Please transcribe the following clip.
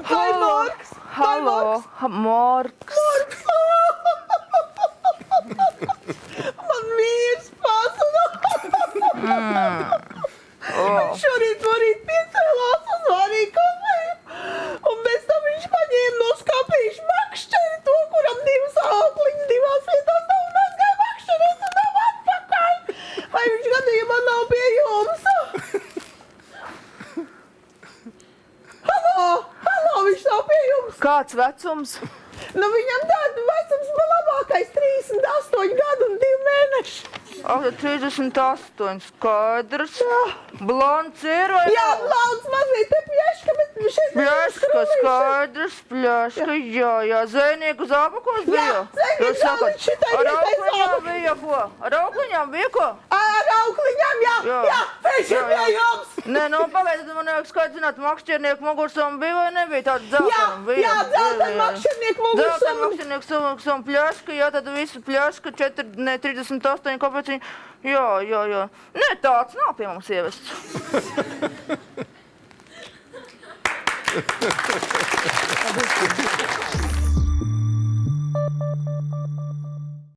Hai, Marks! Halo, Marks! Man vīrs pazuna! Viņš šorīt piecēlās un zvanīja kafiju. Un bez tam viņš paņēma no skapīša makšķeri, to, kuram divas aukliņas divās vietās nav un aizgāja makšķerot un nav atpakaļ. Vai viņš gadījumā nav pie jums? Halo, viņš nav pie jums. Kāds vecums? Nu, viņam tāds vecums bija labākais 38 gadu un 2 mēneši. 38, skaidrs. Blonds ir vai? Jā, blonds mazliet te pļeška, bet šeit Pļeška, skaidrs, pļeška, jā. Zvejnieku zābakos bija? Jā, zvejnieku zābaki šitai Ar vietai aukliņām zābaki. bija ko? Ar aukliņām bija ko? Ar aukliņām, jā, viņš ir pie jums. Nē, nu, pagaidiet, man vajag skaidrs zināt, makšķernieku mugursoma bija vai nebija tāda dzeltena? Jā, dzeltena makšķernieku mugursoma. Dzeltena makšķernieku pļeška, jā, tad visu pļeška 38, kāpēc viņi... Jā. Nē, tāds nav pie mums ievests. Paldies.